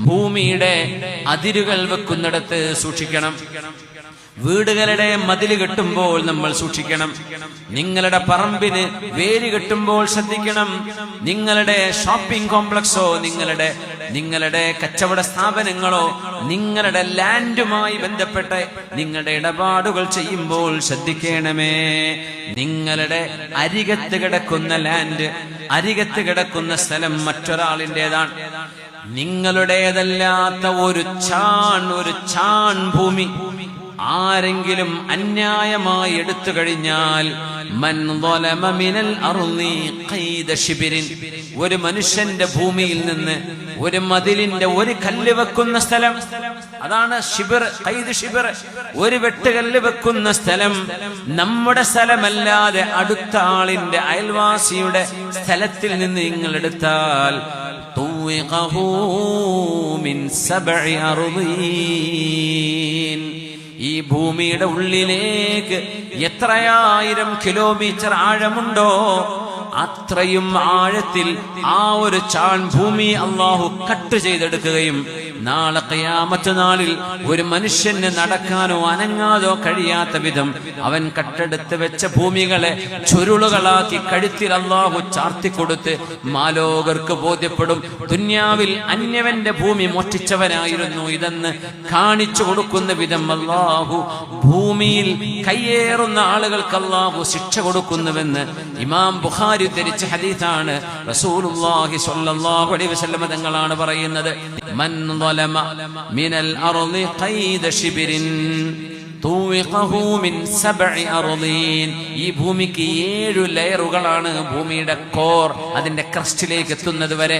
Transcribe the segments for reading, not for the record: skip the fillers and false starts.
ഭൂമിയുടെ അതിരുകൾ വെക്കുന്നിടത്ത് സൂക്ഷിക്കണം. വീടുകളുടെ മതില് കെട്ടുമ്പോൾ നമ്മൾ സൂക്ഷിക്കണം. നിങ്ങളുടെ പറമ്പിന് വേലി കെട്ടുമ്പോൾ ശ്രദ്ധിക്കണം. നിങ്ങളുടെ ഷോപ്പിംഗ് കോംപ്ലക്സോ നിങ്ങളുടെ കച്ചവട സ്ഥാപനങ്ങളോ നിങ്ങളുടെ ലാൻഡുമായി ബന്ധപ്പെട്ട് നിങ്ങളുടെ ഇടപാടുകൾ ചെയ്യുമ്പോൾ ശ്രദ്ധിക്കണമേ. നിങ്ങളുടെ അരികത്ത് കിടക്കുന്ന ലാൻഡ്, അരികത്ത് കിടക്കുന്ന സ്ഥലം മറ്റൊരാളിൻ്റെതാണ്. നിങ്ങളുടേതല്ലാത്ത ഒരു ചാൺ ഭൂമി ആരെങ്കിലും അന്യായമായി എടുത്തു കഴിഞ്ഞാൽ, മൻ ളലമ മിനൽ അർളി ഖൈദ ശിബിരിൻ, ഒരു മനുഷ്യന്റെ ഭൂമിയിൽ നിന്ന് ഒരു മതിലിന്റെ ഒരു കല്ല് വെക്കുന്ന സ്ഥലം, അതാണ് ഷിബിർ, ഖൈദ് ഷിബിർ, ഒരു വെട്ടുകല്ല് വെക്കുന്ന സ്ഥലം. നമ്മുടെ സ്ഥലമല്ലാതെ അടുത്ത ആളിന്റെ അയൽവാസിയുടെ സ്ഥലത്തിൽ നിന്ന് നിങ്ങൾ എടുത്താൽ തുവിഖഹു മിൻ സബ്ഇ അർളീൻ, ഈ ഭൂമിയുടെ ഉള്ളിലേക്ക് എത്രയായിരം കിലോമീറ്റർ ആഴമുണ്ടോ അത്രയും ആഴത്തിൽ ആ ഒരു ചാൺ ഭൂമി അള്ളാഹു കട്ട് ചെയ്തെടുക്കുകയും നാളെ ഖിയാമത്ത് നാളിൽ ഒരു മനുഷ്യന് നടക്കാനോ അനങ്ങാതോ കഴിയാത്ത വിധം അവൻ കട്ടെടുത്ത് വെച്ച ഭൂമികളെ ചുരുളുകളാക്കി കഴുത്തിൽ അള്ളാഹു ചാർത്തിക്കൊടുത്ത് മാലോകർക്ക് ബോധ്യപ്പെടും, ദുന്യാവിൽ അന്യവന്റെ ഭൂമി മോഷ്ടിച്ചവനായിരുന്നു ഇതെന്ന് കാണിച്ചു കൊടുക്കുന്ന വിധം അള്ളാഹു ഭൂമിയിൽ കയ്യേറുന്ന ആളുകൾക്ക് അള്ളാഹു ശിക്ഷ കൊടുക്കുന്നുവെന്ന് ഇമാം ബുഖാരി ധരിച്ച ഹദീസാണ്. റസൂലുള്ളാഹി സ്വല്ലല്ലാഹു അലൈഹി വസല്ലം തങ്ങളാണ് പറയുന്നത്, മൻ ളലമ മിനൽ അർളി ഖൈദ ശിബിരിൻ തുവിഖഹു മിൻ സബ്ഇ അർളീൻ. ഈ ഭൂമിക്ക് 7 ലെയറുകളാണ്. ഭൂമിയുടെ കോർ അതിന്റെ ക്രസ്റ്റിലേക്ക് എത്തുന്നത് വരെ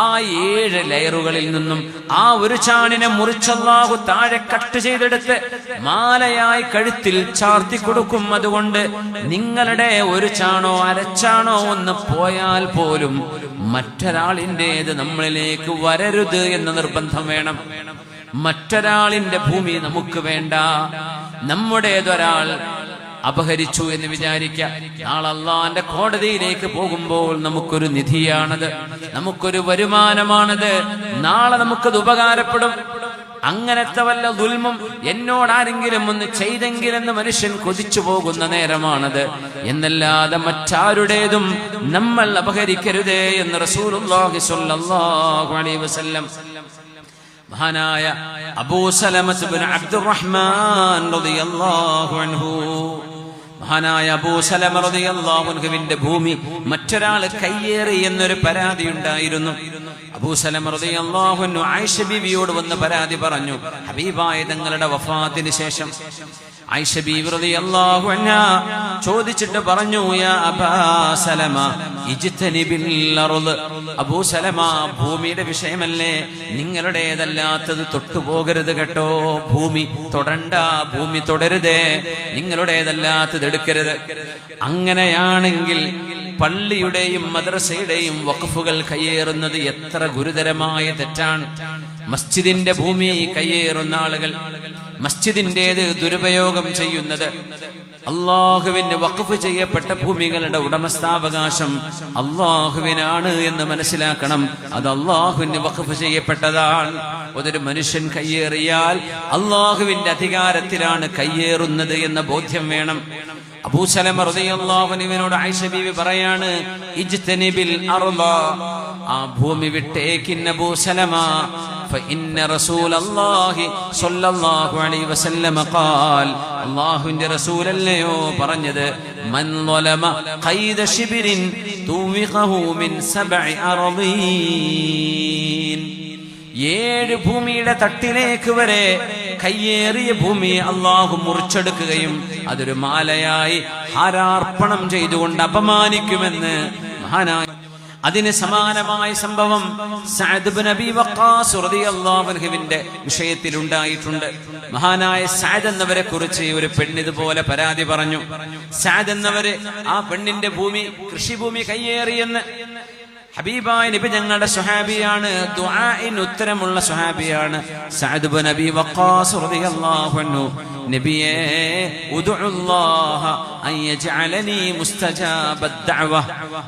ആ 7 ലെയറുകളിൽ നിന്നും ആ ഒരു ചാണിനെ മുറിച്ചല്ലാഹു താഴെ കട്ട് ചെയ്തെടുത്ത് മാലയായി കഴുത്തിൽ ചാർത്തി കൊടുക്കും. അതുകൊണ്ട് നിങ്ങളുടെ ഒരു ചാണോ അരച്ചാണോ ഒന്ന് പോയാൽ പോലും മറ്റൊരാളിൻ്റെത് നമ്മളിലേക്ക് വരരുത് എന്ന നിർബന്ധം വേണം. മറ്റൊരാളിന്റെ ഭൂമി നമുക്ക് വേണ്ട. നമ്മുടേതൊരാൾ അപഹരിച്ചു എന്ന് വിചാരിക്കുക, നാളെ അള്ളാന്റെ കോടതിയിലേക്ക് പോകുമ്പോൾ നമുക്കൊരു നിധിയാണത്, നമുക്കൊരു വരുമാനമാണത്, നാളെ നമുക്കത് ഉപകാരപ്പെടും. അങ്ങനത്തെ വല്ല ദുൽമും എന്നോടാരെങ്കിലും ഒന്ന് ചെയ്തെങ്കിലെന്ന് മനുഷ്യൻ കൊതിച്ചു പോകുന്ന നേരമാണത്. എന്നല്ലാതെ മറ്റാരുടേതും നമ്മൾ അപഹരിക്കരുതേ എന്ന് റസൂലുള്ളാഹി സ്വല്ലല്ലാഹു അലൈഹി വസല്ലം മഹാനായ അബൂ സലമത്ത് ഇബ്നു അബ്ദുറഹ്മാൻ റളിയല്ലാഹു അൻഹു, മഹാനായ അബൂ സലമ റളിയല്ലാഹു അൻഹുവിന്റെ ഭൂമി മറ്റൊരാൾ കയ്യേറി എന്നൊരു പരാതി ഉണ്ടായിരുന്നു. അബൂ സലമ റളിയല്ലാഹു അൻഹു ആയിഷ ബീവിയോട് വന്ന് പരാതി പറഞ്ഞു. ഹബീബായ തങ്ങളുടെ വഫാത്തിന് ശേഷം ആയിഷ ബീവി റളിയല്ലാഹു അൻഹാ ചോദിച്ചിട്ട് പറഞ്ഞു, യാ അബാ സലമ ഇജ്തനിബിൽ അർള്, അബൂ സലമ ഭൂമിയുടെ വിഷയമല്ലേ, നിങ്ങളുടേതല്ലാത്തത് തൊട്ടുപോകരുത് കേട്ടോ, ഭൂമി തൊടണ്ട, ഭൂമി തുടരുതേ, നിങ്ങളുടേതല്ലാത്തത് എടുക്കരുത്. അങ്ങനെയാണെങ്കിൽ പള്ളിയുടെയും മദ്രസയുടെയും വഖഫുകൾ കയ്യേറുന്നത് എത്ര ഗുരുതരമായ തെറ്റാണ്. മസ്ജിദിന്റെ ഭൂമി കയ്യേറുന്ന ആളുകൾ, മസ്ജിദിന്റേത് ദുരുപയോഗം ചെയ്യുന്നത്, അള്ളാഹുവിന് വഖഫ് ചെയ്യപ്പെട്ട ഭൂമികളുടെ ഉടമസ്ഥാവകാശം അള്ളാഹുവിനാണ് എന്ന് മനസ്സിലാക്കണം. അത് അള്ളാഹുവിന് വഖഫ് ചെയ്യപ്പെട്ടതാണ്. അതൊരു മനുഷ്യൻ കയ്യേറിയാൽ അള്ളാഹുവിന്റെ അധികാരത്തിലാണ് കയ്യേറുന്നത് എന്ന ബോധ്യം വേണം. അബൂ സലമ റളിയല്ലാഹു അൻഹുവിനോട് ആയിഷ ബീവി പറയാണ്, ഇജ്തനിബിൽ അർള, ആ ഭൂമി വിട്ടേക്കിൻ അബൂ സലമ, ഫഇന്ന റസൂലല്ലാഹി സ്വല്ലല്ലാഹു അലൈഹി വസല്ലം ഖാൽ, അല്ലാഹുവിന്റെ റസൂലല്ലയോ പറഞ്ഞത്, മൻ ളലമ ഖൈദ ശിബിരിൻ തുവിഖഹു മിൻ സബ്ഇ അർളീൻ. 7 ഭൂമിയുടെ തട്ടിലേക്ക് വരെ കയ്യേറിയ ഭൂമി അള്ളാഹു മുറിച്ചെടുക്കുകയും അതൊരു മാലയായി ഹാരാർപ്പണം ചെയ്തുകൊണ്ട് അപമാനിക്കുമെന്ന് മഹാനായ. അതിന് സമാനമായ സംഭവം സഅദ് ഇബ്നു അബീ വഖാസ് റളിയല്ലാഹു അൻഹുവിന്റെ വിഷയത്തിൽ ഉണ്ടായിട്ടുണ്ട്. മഹാനായ സഅദ് എന്നവരെ കുറിച്ച് ഒരു പെണ്ണിതുപോലെ പരാതി പറഞ്ഞു. സഅദ് എന്നവര് ആ പെണ്ണിന്റെ ഭൂമി, കൃഷിഭൂമി കയ്യേറിയെന്ന്. ഹബീബായ നബി ഞങ്ങളുടെ സ്വഹാബിയാണ്, ദുആഇന് ഉത്തരമുള്ള സ്വഹാബിയാണ് സഅദ് ഇബ്നു അബീ വഖാസ് റളിയല്ലാഹു അൻഹു. നബിയേ ഉദ്ഉല്ലാഹ അൻ യജ്അലനി മുസ്തജാബദ് ദഅവ,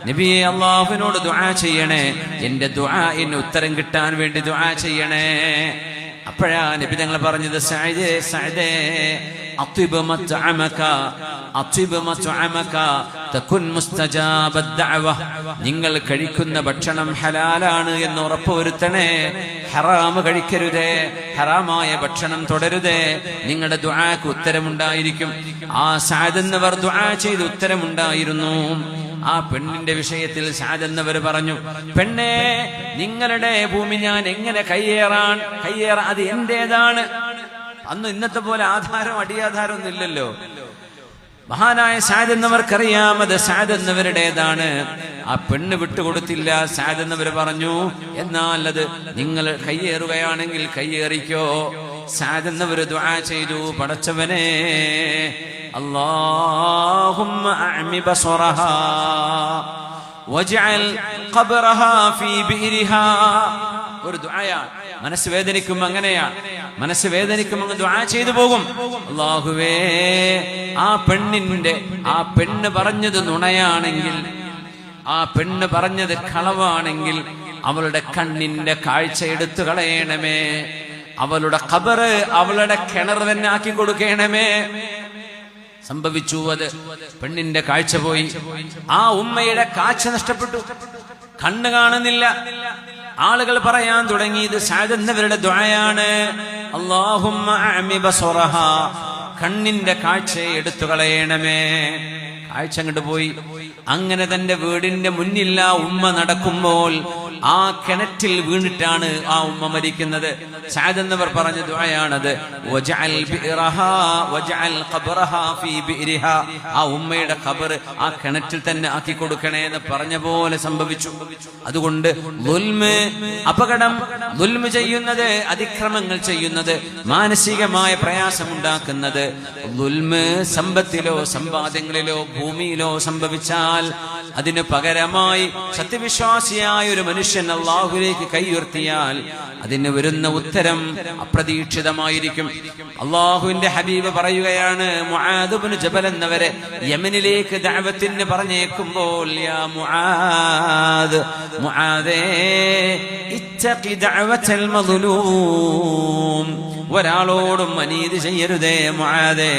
നബിയേ അല്ലാഹുവിനോട് ദുആ ചെയ്യണേ, എന്റെ ദുആഇന് ഉത്തരം കിട്ടാൻ വേണ്ടി ദുആ ചെയ്യണേ. അപ്പോഴാ നബി തങ്ങൾ പറഞ്ഞത്, സഅദേ സഅദേ അത്യിബ് മത്അമക അത്യിബ് മത്അമക തകുൻ മുസ്തജാബദ് ദഅവ, നിങ്ങൾ കഴിക്കുന്ന ഭക്ഷണം ഹലാലാണ് എന്ന് ഉറപ്പുവരുത്തണേ. ഹറാമ് കഴിക്കരുതേ, ഹറാമായ ഭക്ഷണം തുടരുതേ, നിങ്ങളുടെ ദുആക്ക് ഉത്തരമുണ്ടായിരിക്കും. ആ സഅദ് എന്നവർ ദുആ ചെയ്ത് ഉത്തരമുണ്ടായിരുന്നു. ആ പെണ്ണിന്റെ വിഷയത്തിൽ സഅദ് എന്നവർ പറഞ്ഞു, പെണ്ണേ, നിങ്ങളുടെ ഭൂമി ഞാൻ എങ്ങനെ കയ്യേറാ, അത് എന്റേതാണ്. അന്ന് ഇന്നത്തെ പോലെ ആധാരം അടിയാധാരം ഒന്നും ഇല്ലല്ലോ. മഹാനായ സഅദ് എന്നവർക്കറിയാം അത് സഅദ് എന്നവരുടേതാണ്. ആ പെണ്ണ് വിട്ടുകൊടുത്തില്ല. സഅദ് എന്നവർ പറഞ്ഞു, എന്നാൽ അത് നിങ്ങൾ കയ്യേറുകയാണെങ്കിൽ കയ്യേറിക്കോ. സഅദ് എന്നവർ ദുആ ചെയ്തു, പടച്ചവനെ അല്ലാഹുമ്മ അഅമി ബസറഹാ വജ്അൽ ഖബ്റഹാ ഫീ ബിരിഹാ. ഒരു ദുആയാണ്. മനസ്സ് വേദനിക്കും, അങ്ങനെയാണ്. മനസ്സ് വേദനിക്കും, അങ്ങ് ദുആ ചെയ്തു പോകും. അല്ലാഹുവേ, ആ പെണ്ണ് പറഞ്ഞത് നുണയാണെങ്കിൽ, ആ പെണ്ണ് പറഞ്ഞത് കളവാണെങ്കിൽ അവളുടെ കണ്ണിന്റെ കാഴ്ച എടുത്തു കളയണമേ. അവളുടെ ഖബറ് അവളുടെ കിണർ തന്നെ ആക്കി കൊടുക്കണമേ. സംഭവിച്ചു. അത് പെണ്ണിന്റെ കാഴ്ച പോയി. ആ ഉമ്മയുടെ കാഴ്ച നഷ്ടപ്പെട്ടു, കണ്ണ് കാണുന്നില്ല. ആളുകൾ പറയാൻ തുടങ്ങി, ഇത് സഅദ് എന്നവരുടെ ദുആയാണ്. അല്ലാഹുമ്മ അഅമി ബസറഹാ, കണ്ണിന്റെ കാഴ്ചയെ എടുത്തു കളയണമേ. കാഴ്ച അങ്ങോട്ട് പോയി. അങ്ങനെ തന്റെ വീടിന്റെ മുന്നിൽ ആ ഉമ്മ നടക്കുമ്പോൾ ആ കിണറ്റിൽ വീണിട്ടാണ് ആ ഉമ്മ മരിക്കുന്നത്. സഅദ് എന്നവർ പറഞ്ഞ ദുആയാണത്. വജഅൽ ബിറഹാ വജഅൽ ഖബ്റഹാ ഫീ ബിരിഹാ, ആ ഉമ്മയുടെ ഖബർ ആ കിണറ്റിൽ തന്നെ ആക്കി കൊടുക്കണേ എന്ന് പറഞ്ഞ പോലെ സംഭവിച്ചു. അതുകൊണ്ട് ദുൽമ്, അപകടം, ദുൽമ് ചെയ്യുന്നത്, അതിക്രമങ്ങൾ ചെയ്യുന്നത്, മാനസികമായ പ്രയാസമുണ്ടാക്കുന്നത്, ദുൽമ് സമ്പത്തിലോ സമ്പാദ്യങ്ങളിലോ ഭൂമിയിലോ സംഭവിച്ചാൽ അതിന് പകരമായി സത്യവിശ്വാസിയായ ഒരു മനുഷ്യൻ അല്ലാഹുവിലേക്ക് കൈയുയർത്തിയാൽ അതിന് വരുന്ന ഉത്തരം അപ്രതീക്ഷിതമായിരിക്കും. അല്ലാഹുവിന്റെ ഹബീബ് പറയുകയാണ്, മുആദ് ഇബ്നു ജബൽ എന്നവരെ യമനിലേക്ക് ദഅവത്തിന് പറഞ്ഞേക്കുമ്പോൾ, യാ മുആദ്, മുആദേ ഇത്തഖി ദഅവത്തൽ മദ്ലൂം, ഒരാളോടും അനീതി ചെയ്യരുതേ മുആദേ.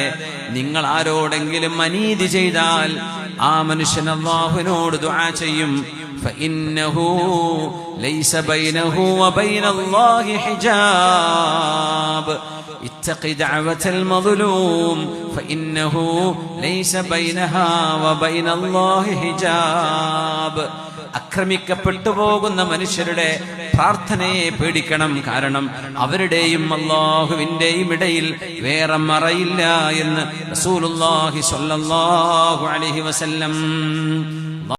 നിങ്ങൾ ആരോടെങ്കിലും അനീതി ചെയ്താൽ ആ മനുഷ്യൻ അല്ലാഹുവിനോട് ദുആ ചെയ്യും. ഫഇന്നഹു ലൈസ ബൈനഹു വബൈന അല്ലാഹി ഹിജാബ്. ഇത്തഖി ദഅവത്തൽ മദ്ലൂം ഫഇന്നഹു ലൈസ ബൈനഹാ വബൈന അല്ലാഹി ഹിജാബ്. ആക്രമിക്കപ്പെട്ടു പോകുന്ന മനുഷ്യരുടെ പ്രാർത്ഥനയെ പേടിക്കണം. കാരണം അവരുടെയും അല്ലാഹുവിന്റെയും ഇടയിൽ വേറെ മറയില്ല എന്ന് റസൂലുള്ളാഹി സ്വല്ലല്ലാഹു അലൈഹി വസല്ലം